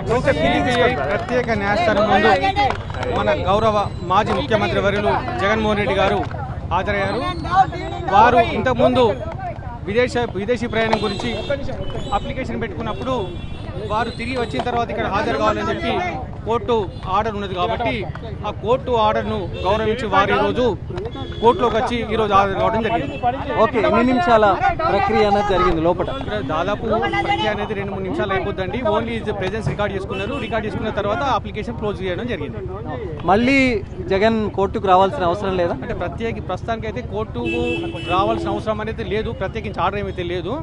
ప్రత్యేక న్యాయస్థానం ముందు మన గౌరవ మాజీ ముఖ్యమంత్రి వర్యులు జగన్మోహన్ రెడ్డి గారు హాజరయ్యారు. వారు ఇంతకుముందు విదేశీ ప్రయాణం గురించి అప్లికేషన్ పెట్టుకున్నప్పుడు వారు తిరిగి వచ్చిన తర్వాత ఇక్కడ హాజరు కావాలని చెప్పి కోర్టు ఆర్డర్ ఉన్నది కాబట్టి ఆ కోర్టు ఆర్డర్ను గౌరవించి వారు ఈరోజు కోర్టులోకి వచ్చి ఈరోజు హాజరు కావడం జరిగింది. ఓకే, ఎన్ని నిమిషాల ప్రక్రియ అనేది జరిగింది లోపల? దాదాపు ప్రక్రియ అనేది 2-3 నిమిషాలు అయిపోద్దండి. ఓన్లీ ప్రెజెన్స్ రికార్డ్ చేసుకున్నారు. రికార్డ్ చేసుకున్న తర్వాత అప్లికేషన్ క్లోజ్ చేయడం జరిగింది. మళ్ళీ జగన్ కోర్టుకు రావాల్సిన అవసరం లేదా? అంటే ప్రస్తుతానికి అయితే కోర్టుకు రావాల్సిన అవసరం అనేది లేదు. ప్రత్యేకించి ఆర్డర్ ఏమైతే లేదు.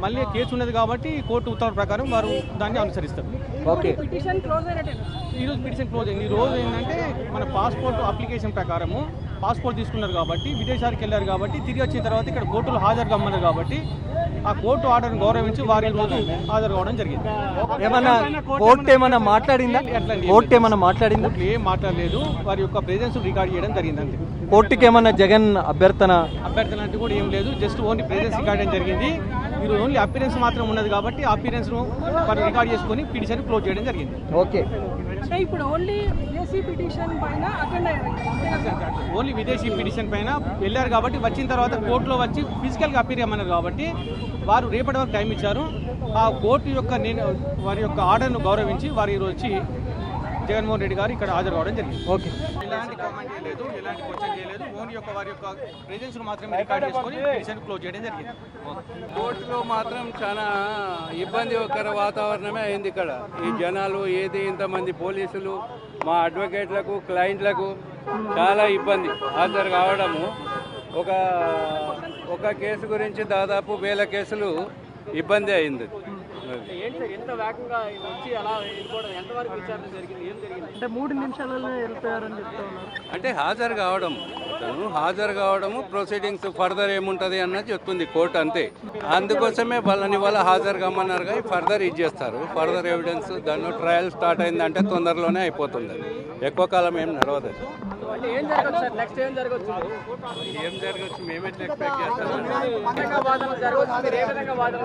మళ్ళీ కేసు ఉన్నది కాబట్టి కోర్టు ఉత్తర్వుల ప్రకారం వారు దాన్ని అనుసరిస్తారు. ఓకే, ఈరోజు పిటిషన్ క్లోజ్ అయింది. ఈ రోజు ఏంటంటే మన పాస్పోర్ట్ అప్లికేషన్ ప్రకారము పాస్పోర్ట్ తీసుకున్నారు కాబట్టి విదేశాలకు వెళ్ళారు కాబట్టి తిరిగి వచ్చిన తర్వాత ఇక్కడ కోర్టులో హాజరు కమ్మన్నారు కాబట్టి ఆ కోర్టు ఆర్డర్ని గౌరవించి వారి రోజు హాజరు కావడం జరిగింది. ఏమన్నా కోర్టు ఏమన్నా మాట్లాడిందా? కోర్టు ఏమన్నా మాట్లాడిందా? ఏం మాట్లాడలేదు. వారి యొక్క ప్రెజెన్స్ రికార్డ్ చేయడం జరిగింది అంతే. కోర్టుకి ఏమన్నా జగన్ అభ్యర్థన అంటే కూడా ఏం లేదు. జస్ట్ ఓన్లీ ప్రెజెన్స్ రికార్డ్ చేయడం జరిగింది. మీరు ఓన్లీ అపీరెన్స్ మాత్రం ఉన్నది కాబట్టి ఆ అపీరెన్స్ను రికార్డ్ చేసుకొని పిటిషన్ క్లోజ్ చేయడం జరిగింది. ఓకే, ఇప్పుడు ఓన్లీ విదేశీ పిటిషన్ పైన అటెండ్ అయ్యారు. ఓన్లీ విదేశీ పిటిషన్ పైన వెళ్ళారు కాబట్టి వచ్చిన తర్వాత కోర్టులో వచ్చి ఫిజికల్గా అపీర్ అయ్యమన్నారు కాబట్టి వారు రేపటి వరకు టైం ఇచ్చారు. ఆ కోర్టు యొక్క వారి యొక్క ఆర్డర్ను గౌరవించి వారు ఈరోజు వచ్చి జగన్మోహన్ రెడ్డి గారు ఇక్కడ హాజరు కావడం జరిగింది. ఓకే, ఎలాంటి కామెంట్ చేయలేదు, ఎలాంటి క్వశ్చన్ చేయలేదు. ఓన్లీ వారి యొక్క ప్రెజెన్స్ మాత్రమే రికార్డ్ చేసుకొని పిటిషన్ క్లోజ్ చేయడం జరిగింది. కోర్టులో మాత్రం చాలా ఇబ్బందికర వాతావరణమే అయింది. ఇక్కడ ఈ జనాలు ఇంతమంది పోలీసులు మా అడ్వకేట్లకు క్లయింట్లకు చాలా ఇబ్బంది హాజరు కావడము. ఒక కేసు గురించి దాదాపు 1000 కేసులు ఇబ్బంది అయింది. అంటే 3 నిమిషాలలో వెళ్తారని చెప్తా ఉన్నారు. అంటే హాజరు కావడము ప్రొసీడింగ్స్ ఫర్దర్ ఏముంటుంది అన్నది చెప్తుంది కోర్టు అంతే. అందుకోసమే వాళ్ళ హాజరు కమ్మన్నారు కానీ ఫర్దర్ ఇచ్చేస్తారు. ఫర్దర్ ఎవిడెన్స్ దానిలో ట్రయల్ స్టార్ట్ అయిందంటే తొందరలోనే అయిపోతుంది. ఎక్కువ కాలం ఏం నడవదు. ఏం జరగచ్చు మేమెట్లా ఎక్స్పెక్ట్ చేస్తాం.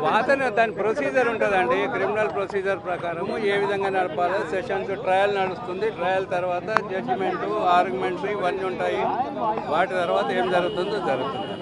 వాదన దాని ప్రొసీజర్ ఉంటుందండి. క్రిమినల్ ప్రొసీజర్ ప్రకారం ఏ విధంగా నడపాలి. సెషన్స్ ట్రయల్ నడుస్తుంది. ట్రయల్ తర్వాత జడ్జిమెంట్, ఆర్గ్యుమెంట్స్ ఇవన్నీ ఉంటాయి. వాటి తర్వాత ఏం జరుగుతుందో జరుగుతుంది.